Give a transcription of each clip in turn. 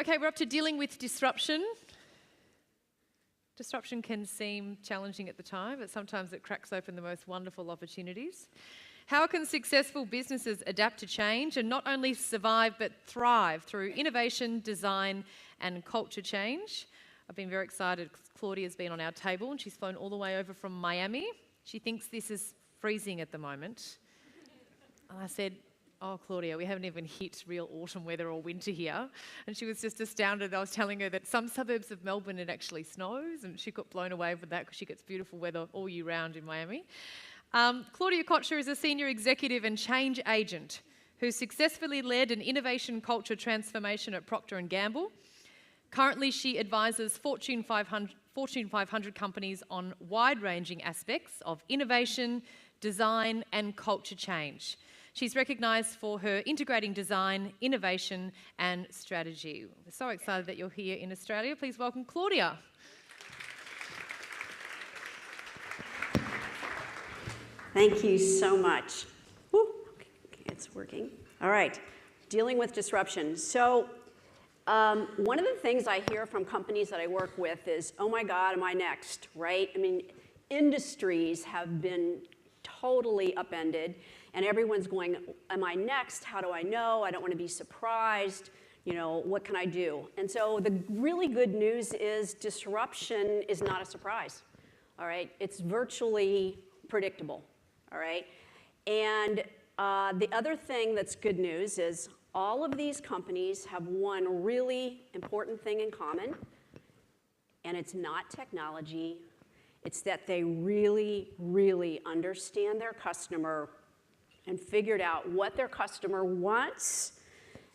Okay, we're up to dealing with disruption. Disruption can seem challenging at the time, but sometimes it cracks open the most wonderful opportunities. How can successful businesses adapt to change and not only survive but thrive through innovation, design and culture change? I've been very excited because Claudia's been on our table and she's flown all the way over from Miami. She thinks this is freezing at the moment. And I said, "Oh, Claudia, we haven't even hit real autumn weather or winter here." And she was just astounded. I was telling her that some suburbs of Melbourne it actually snows, and she got blown away with that because she gets beautiful weather all year round in Miami. Claudia Kotchka is a senior executive and change agent who successfully led an innovation culture transformation at Procter & Gamble. Currently, she advises Fortune 500 companies on wide-ranging aspects of innovation, design and culture change. She's recognised for her integrating design, innovation and strategy. We're so excited that you're here in Australia. Please welcome Claudia. Thank you so much. Woo, okay, it's working. All right, dealing with disruption. So one of the things I hear from companies that I work with is, oh my God, am I next, right? I mean, industries have been totally upended. And everyone's going, am I next? How do I know? I don't want to be surprised. You know, what can I do? And so the really good news is disruption is not a surprise, all right? It's virtually predictable, all right? And the other thing that's good news is all of these companies have one really important thing in common, and it's not technology. It's that they really, really understand their customer and figured out what their customer wants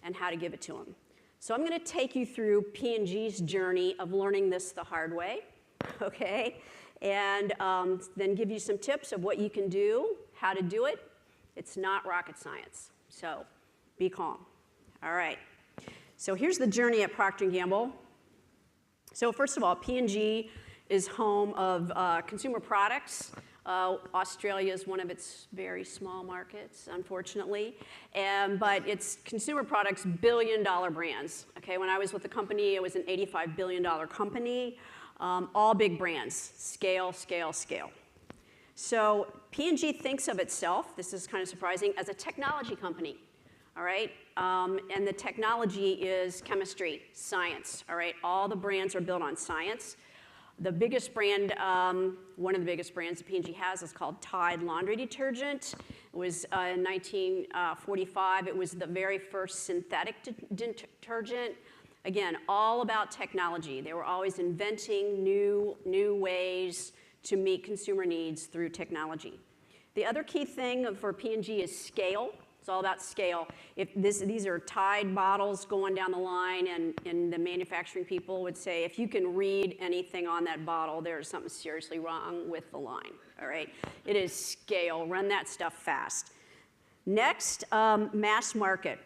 and how to give it to them. So I'm going to take you through P&G's journey of learning this the hard way, okay? And then give you some tips of what you can do, how to do it. It's not rocket science, so be calm. All right. So here's the journey at Procter & Gamble. So first of all, P&G is home of consumer products. Australia is one of its very small markets, unfortunately, but it's consumer products, billion-dollar brands. Okay, when I was with the company, it was an $85 billion company, all big brands, scale, scale, scale. So P&G thinks of itself, this is kind of surprising, as a technology company, all right? And the technology is chemistry, science, all right? All the brands are built on science. The biggest brand, one of the biggest brands that P&G has is called Tide laundry detergent. It was in 1945. It was the very first synthetic detergent. Again, all about technology. They were always inventing new ways to meet consumer needs through technology. The other key thing for P&G is scale. It's all about scale. These are Tide bottles going down the line, and the manufacturing people would say, if you can read anything on that bottle, there's something seriously wrong with the line, all right? It is scale. Run that stuff fast. Next, mass market.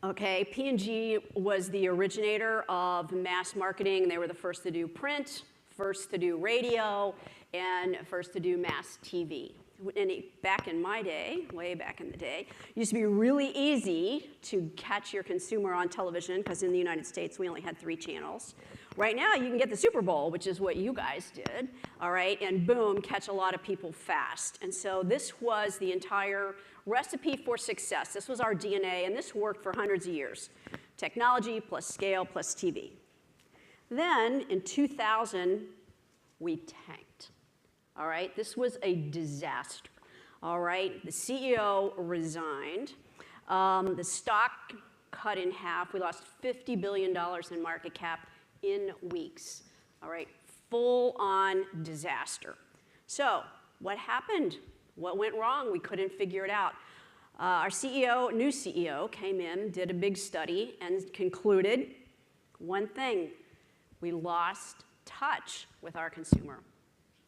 Okay, P&G was the originator of mass marketing. They were the first to do print, first to do radio, and first to do mass TV. And back in my day, way back in the day, it used to be really easy to catch your consumer on television, because in the United States, we only had 3 channels. Right now, you can get the Super Bowl, which is what you guys did, all right, and boom, catch a lot of people fast. And so this was the entire recipe for success. This was our DNA, and this worked for hundreds of years. Technology plus scale plus TV. Then, in 2000, we tanked. All right, this was a disaster. All right, the CEO resigned. The stock cut in half. We lost $50 billion in market cap in weeks. All right, full-on disaster. So what happened? What went wrong? We couldn't figure it out. Our CEO, new CEO, came in, did a big study, and concluded one thing: we lost touch with our consumer.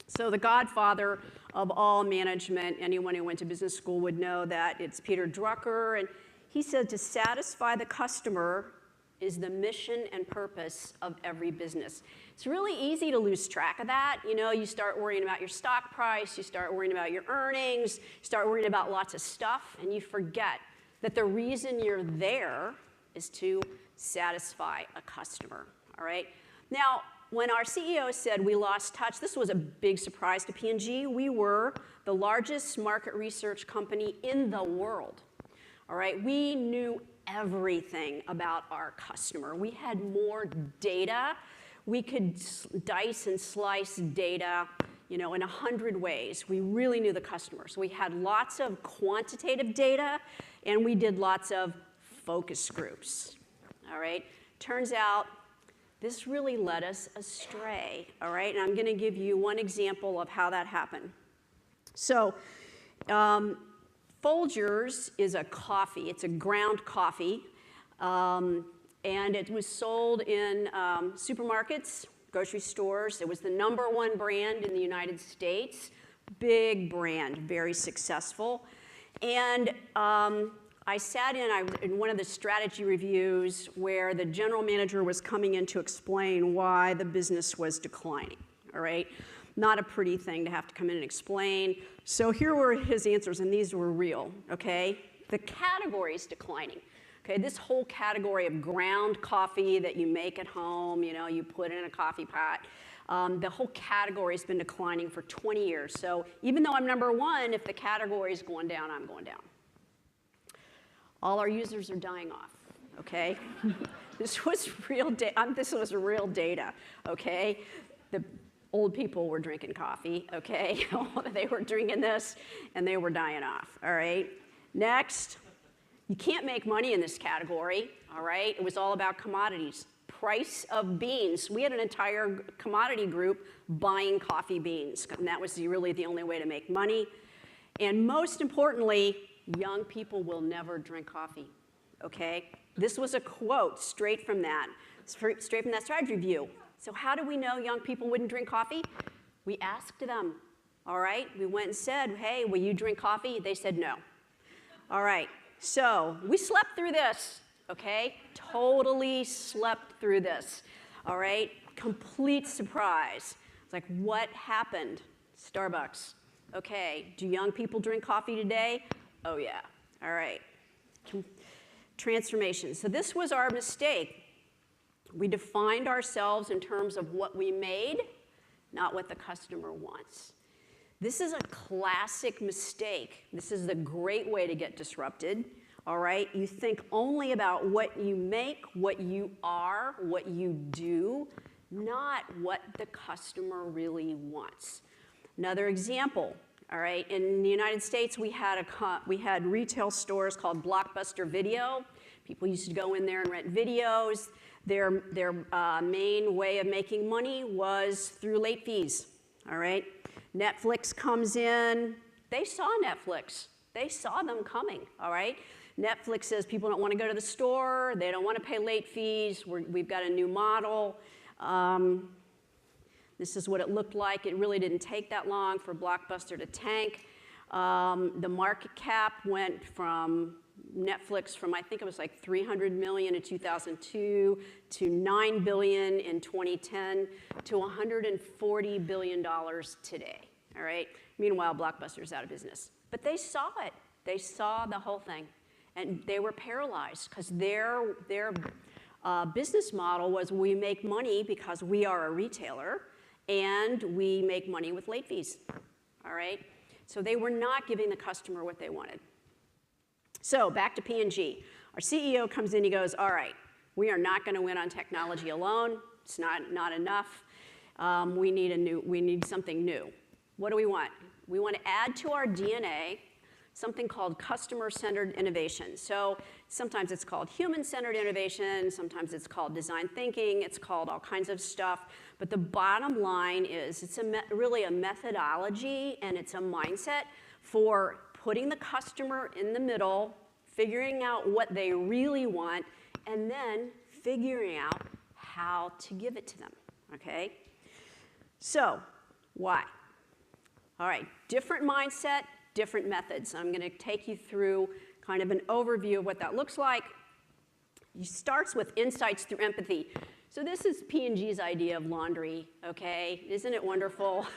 So the godfather of all management, anyone who went to business school would know that it's Peter Drucker, and he said to satisfy the customer is the mission and purpose of every business. It's really easy to lose track of that. You know, you start worrying about your stock price, you start worrying about your earnings, you start worrying about lots of stuff, and you forget that the reason you're there is to satisfy a customer, all right? Now, when our CEO said we lost touch, this was a big surprise to P&G. We were the largest market research company in the world, all right? We knew everything about our customer. We had more data. We could dice and slice data, you know, in 100 ways. We really knew the customer. So we had lots of quantitative data, and we did lots of focus groups, all right? Turns out this really led us astray, all right? And I'm going to give you one example of how that happened. So Folgers is a coffee. It's a ground coffee, and it was sold in supermarkets, grocery stores. It was the #1 brand in the United States. Big brand, very successful. And I sat in one of the strategy reviews where the general manager was coming in to explain why the business was declining, all right? Not a pretty thing to have to come in and explain. So here were his answers, and these were real, okay? The category is declining. Okay, this whole category of ground coffee that you make at home, you know, you put in a coffee pot, the whole category has been declining for 20 years. So even though I'm #1, if the category is going down, I'm going down. All our users are dying off, okay? This was real data, okay? The old people were drinking coffee, okay? They were drinking this, and they were dying off, all right? Next, you can't make money in this category, all right? It was all about commodities. Price of beans. We had an entire commodity group buying coffee beans, and that was really the only way to make money. And most importantly, young people will never drink coffee, okay? This was a quote straight from that strategy review. So how do we know young people wouldn't drink coffee? We asked them, all right? We went and said, hey, will you drink coffee? They said no. All right, so we slept through this, okay? Totally slept through this, all right? Complete surprise. It's like, what happened? Starbucks. Okay, do young people drink coffee today? Oh yeah, all right. Transformation. So this was our mistake. We defined ourselves in terms of what we made, not what the customer wants. This is a classic mistake. This is the great way to get disrupted, all right? You think only about what you make, what you are, what you do, not what the customer really wants. Another example, all right? In the United States, we had retail stores called Blockbuster Video. People used to go in there and rent videos. Their main way of making money was through late fees, all right? Netflix comes in. They saw Netflix. They saw them coming, all right? Netflix says people don't want to go to the store. They don't want to pay late fees. We've got a new model. This is what it looked like. It really didn't take that long for Blockbuster to tank. The market cap went from Netflix from, I think it was like $300 million in 2002 to $9 billion in 2010 to $140 billion today, all right? Meanwhile, Blockbuster's out of business. But they saw it. They saw the whole thing. And they were paralyzed because their business model was we make money because we are a retailer and we make money with late fees, all right? So they were not giving the customer what they wanted. So back to P&G. Our CEO comes in, he goes, all right, we are not gonna win on technology alone. It's not enough. We need something new. What do we want? We want to add to our DNA something called customer-centered innovation. So sometimes it's called human-centered innovation, sometimes it's called design thinking, it's called all kinds of stuff. But the bottom line is it's really a methodology and it's a mindset for putting the customer in the middle, figuring out what they really want, and then figuring out how to give it to them, okay? So, why? All right, different mindset, different methods. I'm going to take you through kind of an overview of what that looks like. It starts with insights through empathy. So this is P&G's idea of laundry, okay? Isn't it wonderful?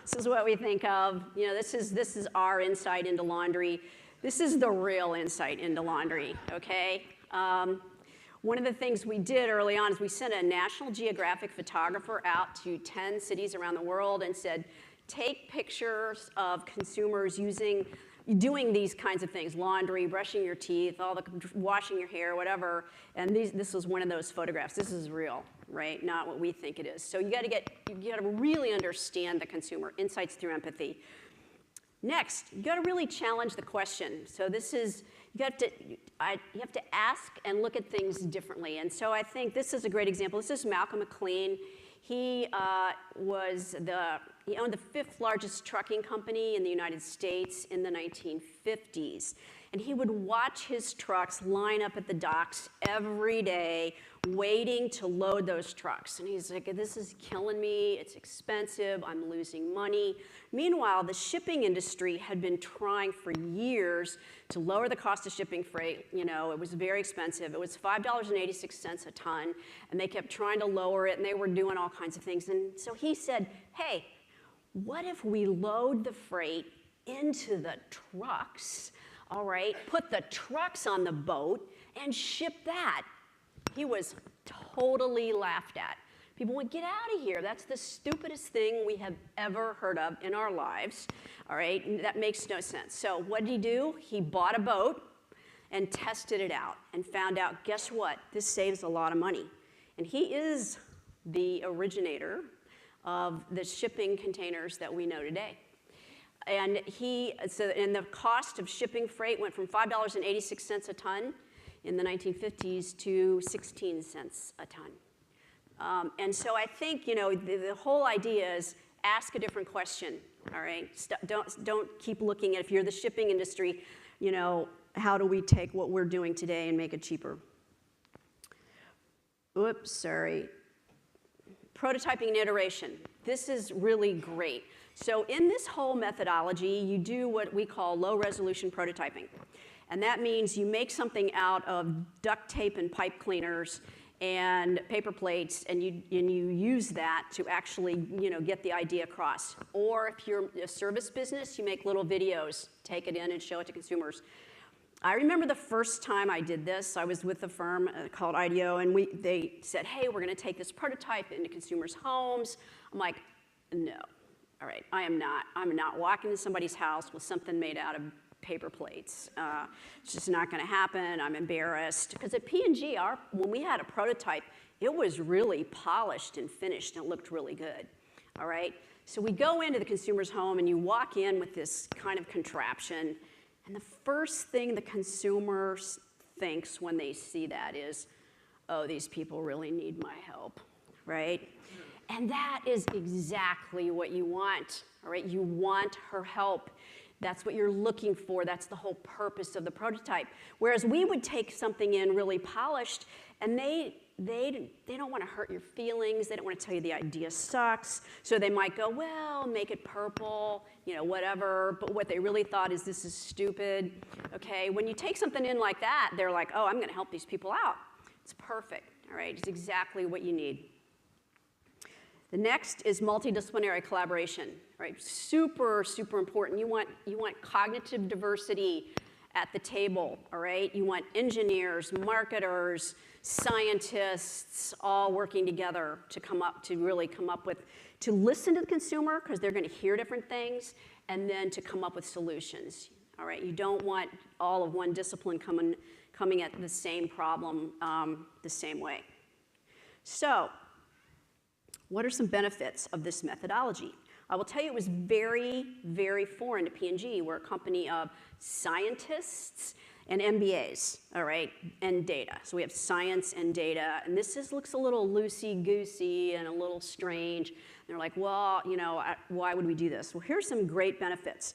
This is what we think of. You know, this is our insight into laundry. This is the real insight into laundry, okay? One of the things we did early on is we sent a National Geographic photographer out to 10 cities around the world and said, take pictures of consumers doing these kinds of things, laundry, brushing your teeth, washing your hair, whatever, and this was one of those photographs. This is real, right? Not what we think it is. So you gotta really understand the consumer, insights through empathy. Next, you gotta really challenge the question. So this is, you have to ask and look at things differently. And so I think this is a great example. This is MrClean. He owned the 5th largest trucking company in the United States in the 1950s. And he would watch his trucks line up at the docks every day, waiting to load those trucks. And he's like, this is killing me, it's expensive, I'm losing money. Meanwhile, the shipping industry had been trying for years to lower the cost of shipping freight. You know, it was very expensive. It was $5.86 a ton, and they kept trying to lower it, and they were doing all kinds of things. And so he said, hey, what if we load the freight into the trucks, all right, put the trucks on the boat and ship that? He was totally laughed at. People went, get out of here. That's the stupidest thing we have ever heard of in our lives, all right? And that makes no sense. So what did he do? He bought a boat and tested it out and found out, guess what? This saves a lot of money. And he is the originator of the shipping containers that we know today. And the cost of shipping freight went from $5.86 a ton in the 1950s to 16 cents a ton. And so I think, you know, the whole idea is ask a different question, all right? Don't keep looking at, if you're the shipping industry, you know, how do we take what we're doing today and make it cheaper? Oops, sorry. Prototyping and iteration. This is really great. So in this whole methodology, you do what we call low-resolution prototyping. And that means you make something out of duct tape and pipe cleaners and paper plates, and you use that to actually, you know, get the idea across. Or if you're a service business, you make little videos, take it in and show it to consumers. I remember the first time I did this, I was with a firm called IDEO, and they said, hey, we're gonna take this prototype into consumers' homes. I'm like, no, all right, I'm not walking to somebody's house with something made out of paper plates. It's just not gonna happen, I'm embarrassed. Because at P&G, when we had a prototype, it was really polished and finished and it looked really good, all right? So we go into the consumer's home and you walk in with this kind of contraption, and the first thing the consumer thinks when they see that is, oh, these people really need my help, right? And that is exactly what you want, all right? You want her help. That's what you're looking for. That's the whole purpose of the prototype. Whereas we would take something in really polished, and they don't want to hurt your feelings. They don't want to tell you the idea sucks. So they might go, well, make it purple, you know, whatever. But what they really thought is, this is stupid. Okay, when you take something in like that, they're like, oh, I'm going to help these people out. It's perfect, all right? It's exactly what you need. The next is multidisciplinary collaboration, right? Super, super important. You want cognitive diversity at the table, all right? You want engineers, marketers, scientists all working together to really come up with, to listen to the consumer, because they're going to hear different things, and then to come up with solutions, all right? You don't want all of one discipline coming at the same problem the same way. So, what are some benefits of this methodology? I will tell you, it was very, very foreign to P&G. We're a company of scientists and MBAs, all right, and data. So we have science and data, and this looks a little loosey-goosey and a little strange. And they're like, well, you know, why would we do this? Well, here's some great benefits.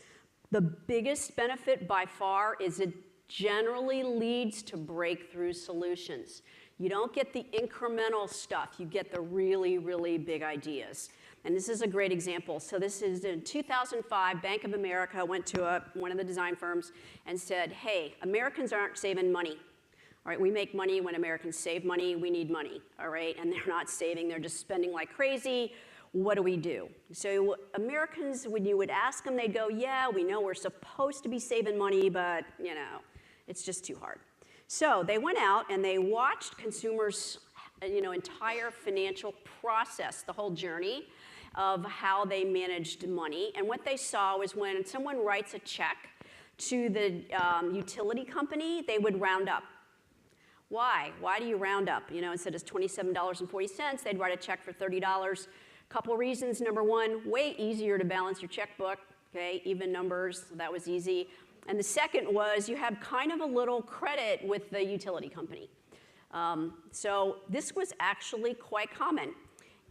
The biggest benefit by far is it generally leads to breakthrough solutions. You don't get the incremental stuff, you get the really, really big ideas. And this is a great example. So this is in 2005, Bank of America went to one of the design firms and said, hey, Americans aren't saving money. All right, we make money when Americans save money, we need money, all right? And they're not saving, they're just spending like crazy. What do we do? So Americans, when you would ask them, they'd go, yeah, we know we're supposed to be saving money, but, you know, it's just too hard. So they went out and they watched consumers' entire financial process, the whole journey of how they managed money. And what they saw was when someone writes a check to the utility company, they would round up. Why? Why do you round up? Instead of $27.40, they'd write a check for $30. Couple reasons. Number one, way easier to balance your checkbook. Okay, even numbers, so that was easy. And the second was you had kind of a little credit with the utility company. So this was actually quite common.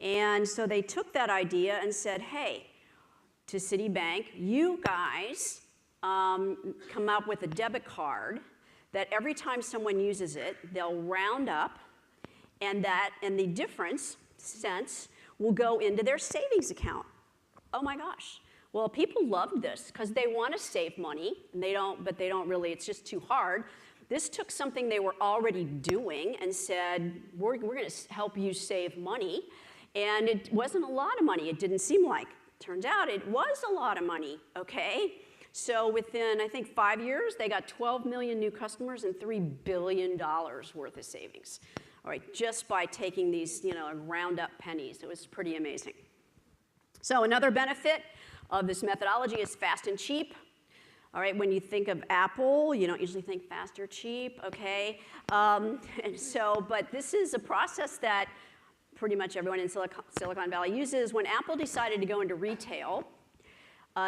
And so they took that idea and said, hey, to Citibank, you guys come up with a debit card that every time someone uses it, they'll round up, and the difference, cents, will go into their savings account. Oh my gosh. Well, people loved this because they want to save money, and but they don't really, it's just too hard. This took something they were already doing and said, we're going to help you save money. And it wasn't a lot of money, it didn't seem like. Turns out it was a lot of money, okay? So within, I think, 5 years, they got 12 million new customers and $3 billion worth of savings. All right, just by taking these, round up pennies. It was pretty amazing. So another benefit of this methodology is fast and cheap. All right, when you think of Apple, you don't usually think fast or cheap, okay? But this is a process that pretty much everyone in Silicon Valley uses. When Apple decided to go into retail,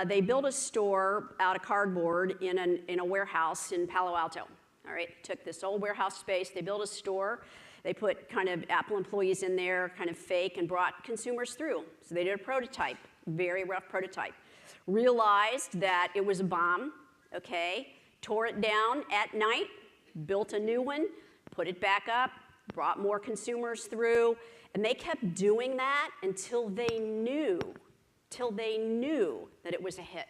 they built a store out of cardboard in a warehouse in Palo Alto. All right, took this old warehouse space, they built a store, they put kind of Apple employees in there, kind of fake, and brought consumers through. So they did a prototype, very rough prototype. Realized that it was a bomb, okay, tore it down at night, built a new one, put it back up, brought more consumers through, and they kept doing that until they knew that it was a hit.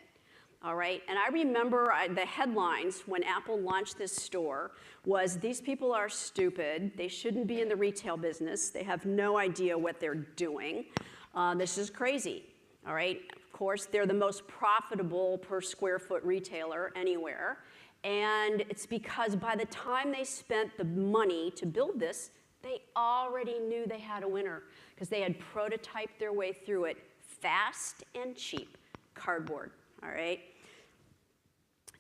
All right, and I remember the headlines when Apple launched this store was, these people are stupid, they shouldn't be in the retail business, they have no idea what they're doing, this is crazy. All right, of course, they're the most profitable per square foot retailer anywhere, and it's because by the time they spent the money to build this, they already knew they had a winner because they had prototyped their way through it, fast and cheap, cardboard. All right.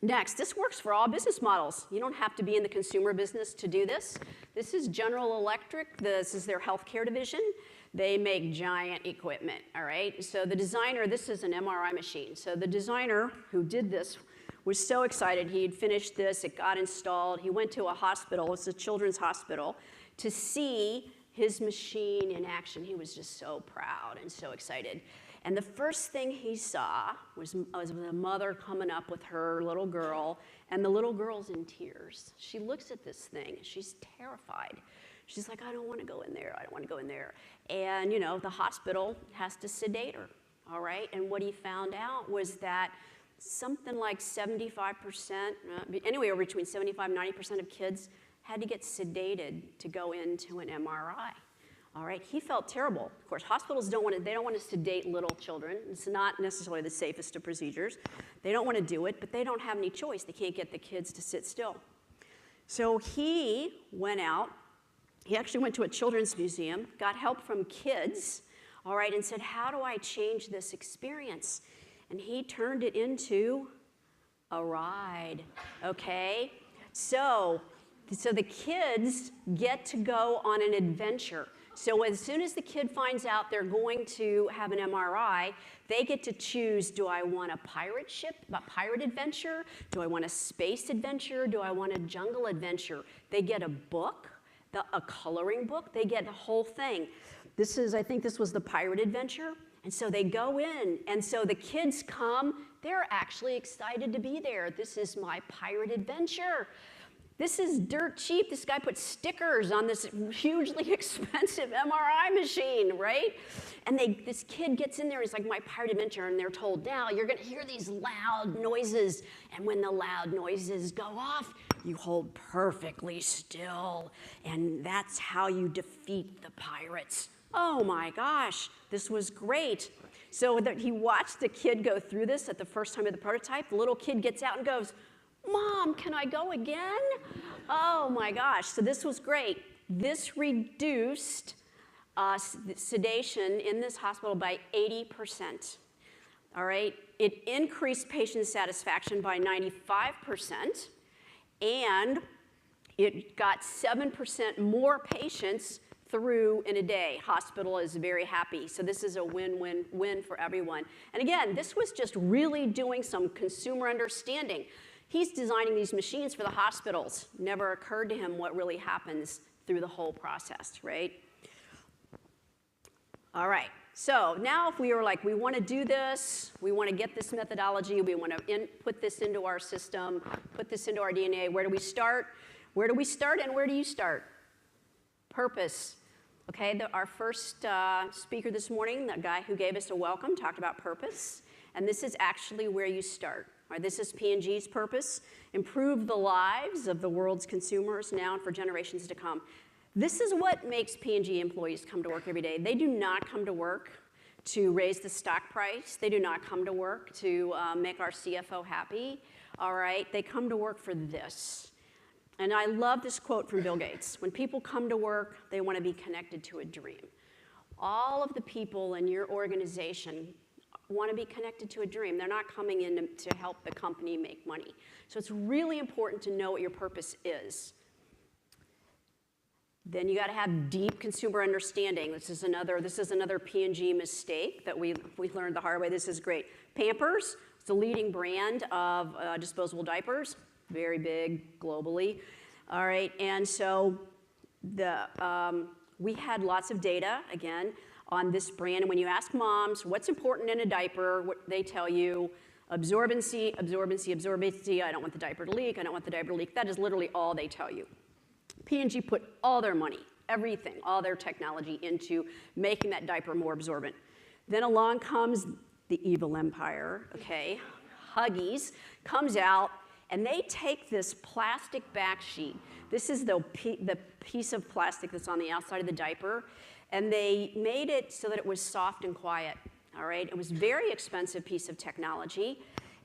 Next, this works for all business models. You don't have to be in the consumer business to do this. This is General Electric. This is their healthcare division. They make giant equipment, all right? So the designer, this is an MRI machine. So the designer who did this was so excited. He had finished this, it got installed. He went to a hospital, it's a children's hospital, to see his machine in action. He was just so proud and so excited. And the first thing he saw was a mother coming up with her little girl, and the little girl's in tears. She looks at this thing, she's terrified. She's like, I don't want to go in there, I don't want to go in there. And the hospital has to sedate her, all right? And what he found out was that something like 75%, anywhere between 75 and 90% of kids had to get sedated to go into an MRI. All right, he felt terrible. Of course, hospitals don't want to sedate little children. It's not necessarily the safest of procedures. They don't want to do it, but they don't have any choice. They can't get the kids to sit still. So he went out, he actually went to a children's museum, got help from kids, all right, and said, how do I change this experience? And he turned it into a ride, okay? So the kids get to go on an adventure. So as soon as the kid finds out they're going to have an MRI, they get to choose, do I want a pirate ship, a pirate adventure? Do I want a space adventure? Do I want a jungle adventure? They get a book, a coloring book. They get the whole thing. I think this was the pirate adventure. And so they go in, and so the kids come. They're actually excited to be there. This is my pirate adventure. This is dirt cheap. This guy put stickers on this hugely expensive MRI machine, right? And this kid gets in there, he's like, my pirate adventure, and they're told, now you're gonna hear these loud noises, and when the loud noises go off, you hold perfectly still, and that's how you defeat the pirates. Oh my gosh, this was great. So he watched the kid go through this at the first time of the prototype. The little kid gets out and goes, Mom, can I go again? Oh my gosh, so this was great. This reduced sedation in this hospital by 80%. All right, it increased patient satisfaction by 95%, and it got 7% more patients through in a day. Hospital is very happy. So this is a win-win-win for everyone. And again, this was just really doing some consumer understanding. He's designing these machines for the hospitals. Never occurred to him what really happens through the whole process, right? All right, so now if we were like, we want to do this, we want to get this methodology, we want to put this into our system, put this into our DNA, where do we start? Where do we start and where do you start? Purpose. Okay, our first speaker this morning, the guy who gave us a welcome, talked about purpose. And this is actually where you start. Right, this is P&G's purpose: improve the lives of the world's consumers now and for generations to come. This is what makes P&G employees come to work every day. They do not come to work to raise the stock price. They do not come to work to make our CFO happy. All right, they come to work for this. And I love this quote from Bill Gates. When people come to work, they want to be connected to a dream. All of the people in your organization want to be connected to a dream. They're not coming in to help the company make money. So it's really important to know what your purpose is. Then you got to have deep consumer understanding. This is another P&G mistake that we learned the hard way. This is great. Pampers, it's the leading brand of disposable diapers. Very big globally. All right, and so we had lots of data, again, on this brand. And when you ask moms what's important in a diaper, what they tell you: absorbency, absorbency, absorbency. I don't want the diaper to leak. I don't want the diaper to leak. That is literally all they tell you. P&G put all their money, everything, all their technology into making that diaper more absorbent. Then along comes the evil empire, okay? Huggies comes out, and they take this plastic back sheet. This is the piece of plastic that's on the outside of the diaper, and they made it so that it was soft and quiet, all right? It was a very expensive piece of technology,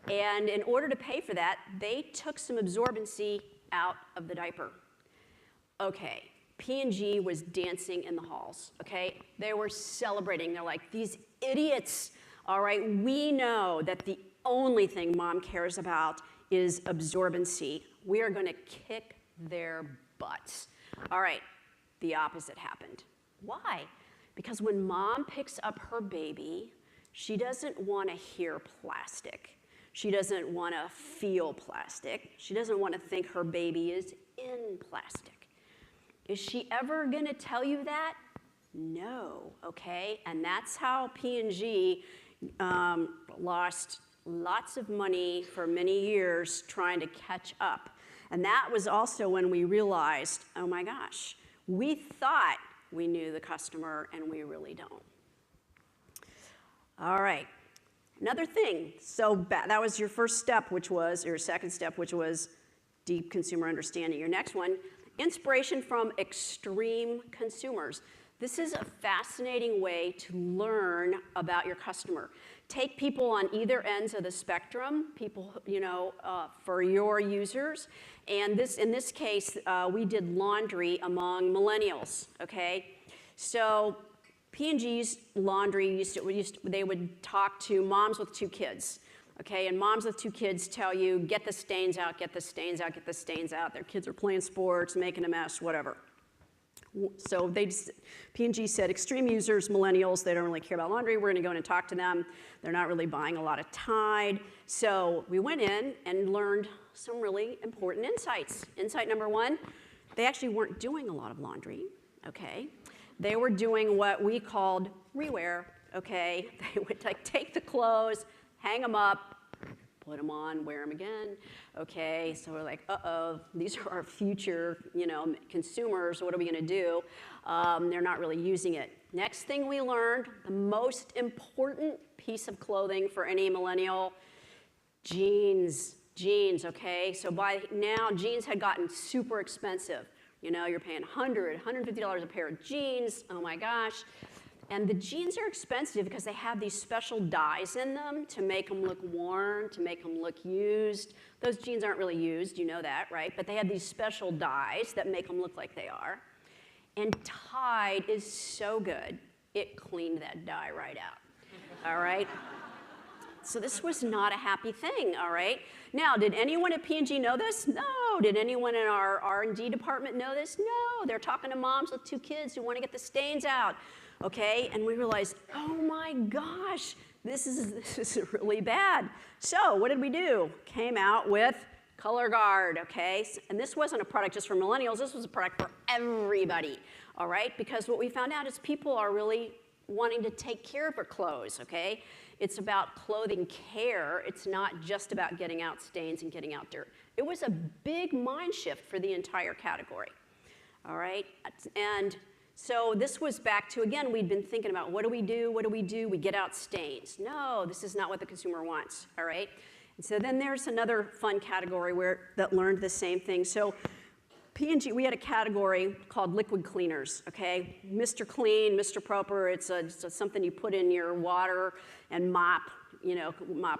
and in order to pay for that, they took some absorbency out of the diaper. Okay, P&G was dancing in the halls, okay? They were celebrating. They're like, these idiots, all right? We know that the only thing mom cares about is absorbency. We are going to kick their butts. All right, the opposite happened. Why? Because when mom picks up her baby, she doesn't want to hear plastic. She doesn't want to feel plastic. She doesn't want to think her baby is in plastic. Is she ever going to tell you that? No, okay? And that's how P&G lost lots of money for many years trying to catch up. And that was also when we realized, oh my gosh, we thought we knew the customer and we really don't. All right, another thing. So that was your first step, your second step, which was deep consumer understanding. Your next one: inspiration from extreme consumers. This is a fascinating way to learn about your customer. Take people on either ends of the spectrum, people, for your users. And in this case, we did laundry among millennials, okay? So P&G's laundry they would talk to moms with 2 kids. Okay, and moms with 2 kids tell you, get the stains out, get the stains out, get the stains out. Their kids are playing sports, making a mess, whatever. So P&G said, extreme users, millennials, they don't really care about laundry. We're going to go in and talk to them. They're not really buying a lot of Tide. So we went in and learned some really important insights. Insight number 1, they actually weren't doing a lot of laundry, okay? They were doing what we called rewear, okay? They would take the clothes, hang them up, put them on, wear them again. Okay, so we're like, uh-oh, these are our future, consumers. What are we going to do? They're not really using it. Next thing we learned, the most important piece of clothing for any millennial: jeans. Jeans, okay? So by now, jeans had gotten super expensive. You're paying $100, $150 a pair of jeans. Oh my gosh. And the jeans are expensive because they have these special dyes in them to make them look worn, to make them look used. Those jeans aren't really used, you know that, right? But they have these special dyes that make them look like they are. And Tide is so good, it cleaned that dye right out, all right? So this was not a happy thing, all right? Now, did anyone at P&G know this? No. Did anyone in our R&D department know this? No. They're talking to moms with 2 kids who want to get the stains out, okay? And we realized, oh my gosh, this is really bad. So what did we do? Came out with Color Guard, okay? And this wasn't a product just for millennials. This was a product for everybody, all right? Because what we found out is people are really wanting to take care of their clothes, okay? It's about clothing care. It's not just about getting out stains and getting out dirt. It was a big mind shift for the entire category, all right? And so this was back to, again, we'd been thinking about what do we do? What do we do? We get out stains. No, this is not what the consumer wants, all right? And so then there's another fun category that learned the same thing. So P&G, we had a category called liquid cleaners, okay? MrClean, Mr. Proper, it's something you put in your water and mop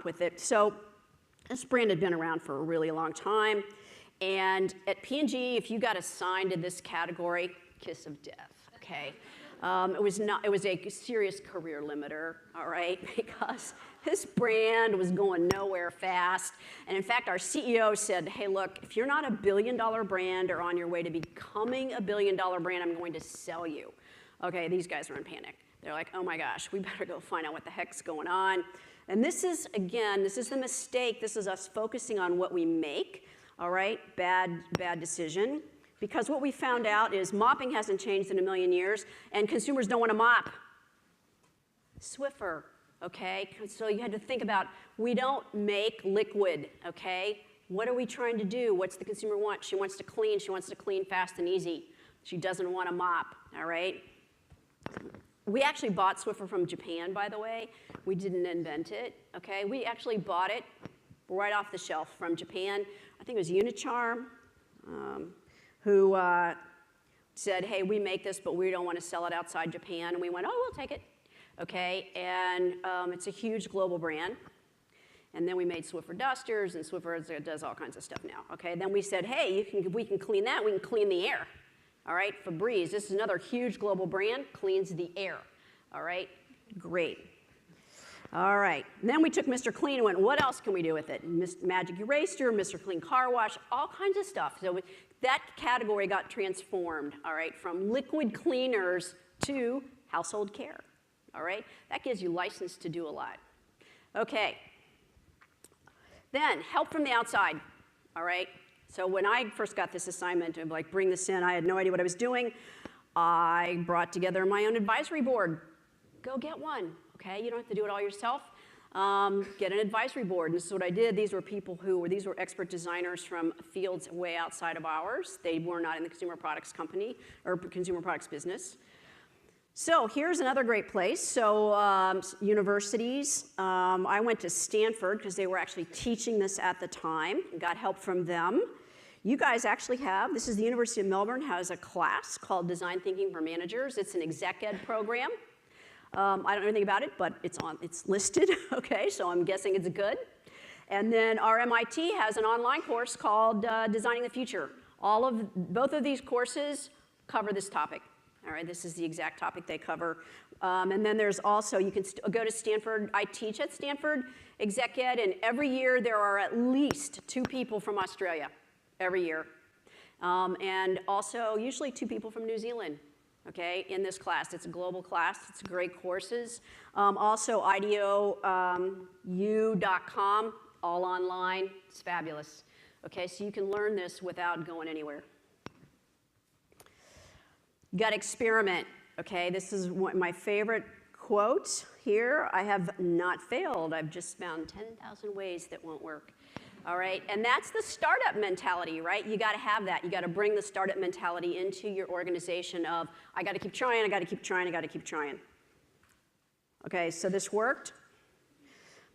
with it. So this brand had been around for a really long time. And at P&G, if you got assigned to this category, kiss of death, okay? It was a serious career limiter, all right? Because this brand was going nowhere fast. And in fact, our CEO said, hey, look, if you're not a billion-dollar brand or on your way to becoming a billion-dollar brand, I'm going to sell you. Okay, these guys are in panic. They're like, oh my gosh, we better go find out what the heck's going on. And this is, again, this is the mistake. This is us focusing on what we make, all right? Bad decision. Because what we found out is mopping hasn't changed in a million years, and consumers don't want to mop. Swiffer, okay? So you had to think about, we don't make liquid, okay? What are we trying to do? What's the consumer want? She wants to clean. She wants to clean fast and easy. She doesn't want to mop, all right? We actually bought Swiffer from Japan, by the way. We didn't invent it, okay? We actually bought it right off the shelf from Japan. I think it was Unicharm. Who said, hey, we make this, but we don't want to sell it outside Japan. And we went, oh, we'll take it, okay? And it's a huge global brand. And then we made Swiffer dusters, and Swiffer does all kinds of stuff now, okay? Then we said, hey, we can clean that. We can clean the air, all right? Febreze, this is another huge global brand, cleans the air, all right? Great. All right, and then we took MrClean and went, what else can we do with it? Magic Eraser, MrClean Car Wash, all kinds of stuff. So that category got transformed, all right, from liquid cleaners to household care, all right? That gives you license to do a lot. Okay, then help from the outside, all right? So when I first got this assignment to like bring this in, I had no idea what I was doing. I brought together my own advisory board. Go get one. Okay, you don't have to do it all yourself. Get an advisory board. And this is what I did. These were people these were expert designers from fields way outside of ours. They were not in the consumer products company or consumer products business. So here's another great place. So universities. I went to Stanford because they were actually teaching this at the time and got help from them. You guys actually have, this is the University of Melbourne, has a class called Design Thinking for Managers. It's an exec ed program. I don't know anything about it, but it's listed, okay, so I'm guessing it's good. And then our MIT has an online course called Designing the Future. Both of these courses cover this topic. All right, this is the exact topic they cover. And then there's also, you can go to Stanford. I teach at Stanford Exec Ed, and every year there are at least 2 people from Australia, every year. And also usually 2 people from New Zealand. Okay, in this class. It's a global class. It's great courses. Also, IDEOU.com, all online. It's fabulous. Okay, so you can learn this without going anywhere. You got to experiment. Okay, this is one of my favorite quotes here. I have not failed. I've just found 10,000 ways that won't work. All right, and that's the startup mentality, right? You got to have that. You got to bring the startup mentality into your organization of, I got to keep trying, I got to keep trying, I got to keep trying. Okay, so this worked,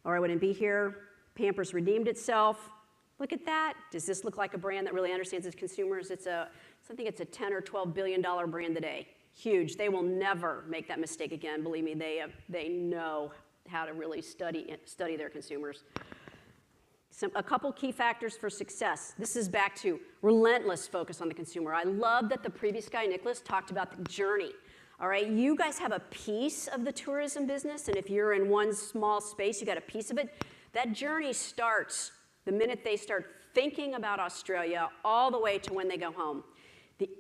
or I wouldn't be here. Pampers redeemed itself. Look at that. Does this look like a brand that really understands its consumers? I think it's a $10 or $12 billion brand today. Huge. They will never make that mistake again. Believe me, they know how to really study their consumers. A couple key factors for success. This is back to relentless focus on the consumer. I love that the previous guy, Nicholas, talked about the journey. All right, you guys have a piece of the tourism business, and if you're in one small space, you got a piece of it. That journey starts the minute they start thinking about Australia all the way to when they go home.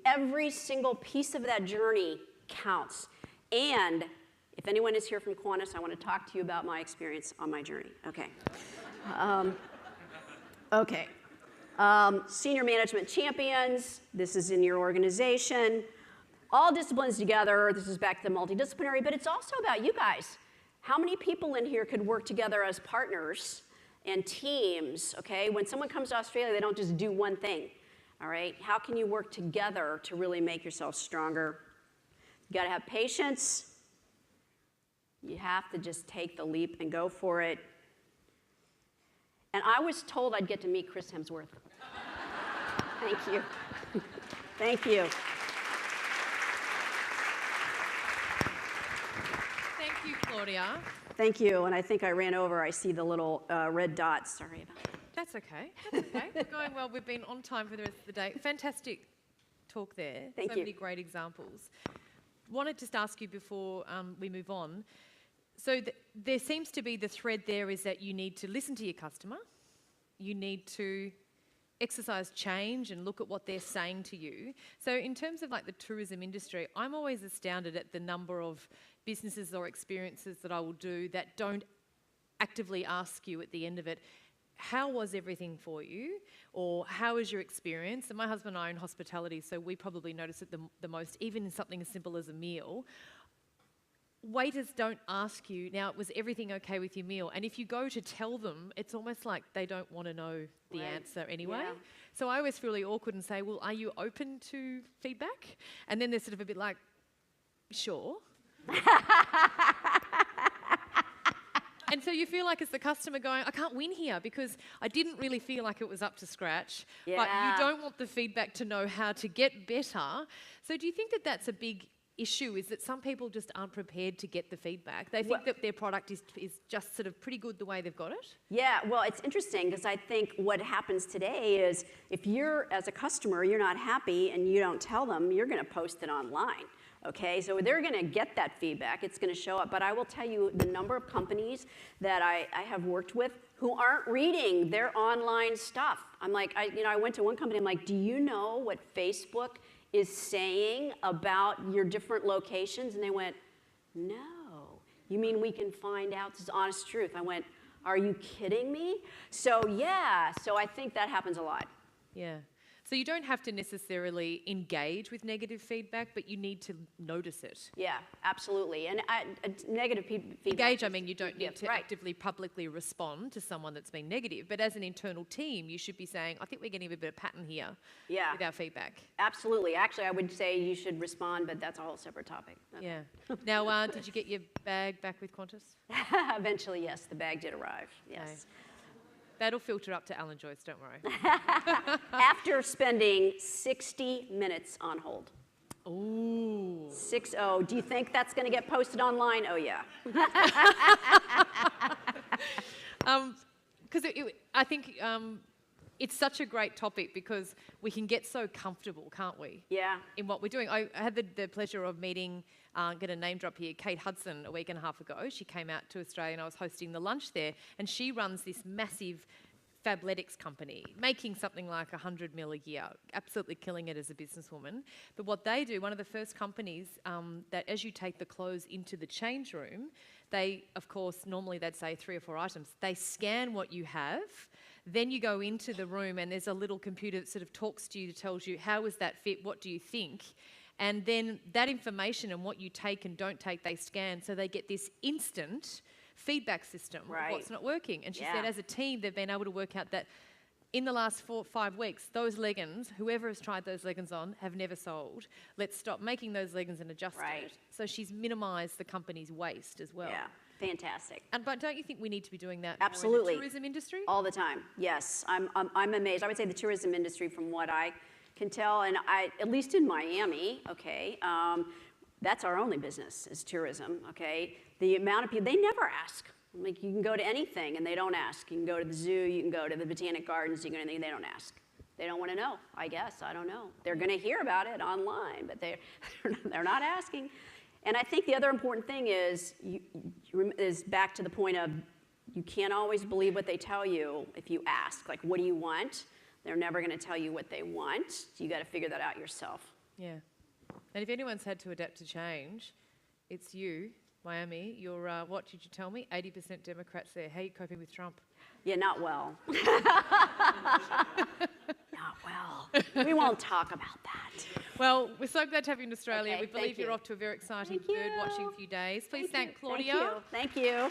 Every single piece of that journey counts. And if anyone is here from Qantas, I want to talk to you about my experience on my journey. Okay. Senior management champions. This is in your organization. All disciplines together. This is back to the multidisciplinary, but it's also about you guys. How many people in here could work together as partners and teams, okay? When someone comes to Australia, they don't just do one thing, all right? How can you work together to really make yourself stronger? You gotta have patience. You have to just take the leap and go for it. And I was told I'd get to meet Chris Hemsworth. Thank you. Thank you. Thank you, Claudia. Thank you, and I think I ran over. I see the little red dots. Sorry about that. That's okay. That's okay. We're going well. We've been on time for the rest of the day. Fantastic talk there. Thank so you. Many great examples. Wanted to just ask you before we move on. So there seems to be the thread there is that you need to listen to your customer. You need to exercise change and look at what they're saying to you. So in terms of like the tourism industry, I'm always astounded at the number of businesses or experiences that I will do that don't actively ask you at the end of it, how was everything for you? Or how was your experience? And my husband and I own hospitality, so we probably notice it the most, even in something as simple as a meal. Waiters don't ask you, now, was everything okay with your meal? And if you go to tell them, it's almost like they don't want to know the answer anyway. Yeah. So I always feel really awkward and say, well, are you open to feedback? And then they're sort of a bit like, sure. And so you feel like as the customer going, I can't win here because I didn't really feel like it was up to scratch. Yeah. But you don't want the feedback to know how to get better. So do you think that that's a big issue, is that some people just aren't prepared to get the feedback? They think that their product is just sort of pretty good the way they've got it? Yeah, well, it's interesting because I think what happens today is if you're, as a customer, you're not happy and you don't tell them, you're going to post it online. Okay, so they're going to get that feedback. It's going to show up. But I will tell you the number of companies that I have worked with who aren't reading their online stuff. I'm like, I went to one company, I'm like, do you know what Facebook is saying about your different locations? And they went, no. You mean we can find out? This is honest truth. I went, are you kidding me? So yeah, so I think that happens a lot. Yeah. So you don't have to necessarily engage with negative feedback, but you need to notice it. Yeah, absolutely. And negative feedback. Engage, I mean, you don't need to actively, publicly respond to someone that's been negative, but as an internal team, you should be saying, I think we're getting a bit of pattern here with our feedback. Absolutely. Actually, I would say you should respond, but that's a whole separate topic. Okay. Yeah. Now, did you get your bag back with Qantas? Eventually, yes, the bag did arrive. Yes. Okay. That'll filter up to Alan Joyce, don't worry. After spending 60 minutes on hold. Ooh. 6-0. Do you think that's going to get posted online? Oh, yeah. Because I think it's such a great topic because we can get so comfortable, can't we? Yeah. In what we're doing. I had the pleasure of meeting, get a name drop here, Kate Hudson a week and a half ago. She came out to Australia and I was hosting the lunch there, and she runs this massive Fabletics company, making something like 100 mil a year, absolutely killing it as a businesswoman. But what they do, one of the first companies that as you take the clothes into the change room, they, of course, normally they'd say 3 or 4 items. They scan what you have, then you go into the room and there's a little computer that sort of talks to you, tells you how is that fit, what do you think? And then that information and what you take and don't take, they scan, so they get this instant feedback system of what's not working. And she said as a team, they've been able to work out that in the last 4 or 5 weeks, those leggings, whoever has tried those leggings on, have never sold. Let's stop making those leggings and adjust it. So she's minimised the company's waste as well. Yeah, fantastic. But don't you think we need to be doing that Absolutely. more in the tourism industry? All the time, yes. I'm amazed. I would say the tourism industry, from what I can tell, and at least in Miami, okay, That's our only business is tourism, okay? The amount of people, they never ask. Like you can go to anything and they don't ask. You can go to the zoo, you can go to the botanic gardens, you can go to anything, they don't ask. They don't want to know, I guess, I don't know. They're going to hear about it online, but they're not asking. And I think the other important thing is back to the point of you can't always believe what they tell you if you ask. Like, what do you want? They're never going to tell you what they want. So you got to figure that out yourself. Yeah. And if anyone's had to adapt to change, it's you, Miami. You're, what did you tell me? 80% Democrats there. How are you coping with Trump? Yeah, not well. Not well. We won't talk about that. Well, we're so glad to have you in Australia. Okay, We believe you're off to a very exciting bird watching few days. Please thank Claudia. Thank you. Thank you.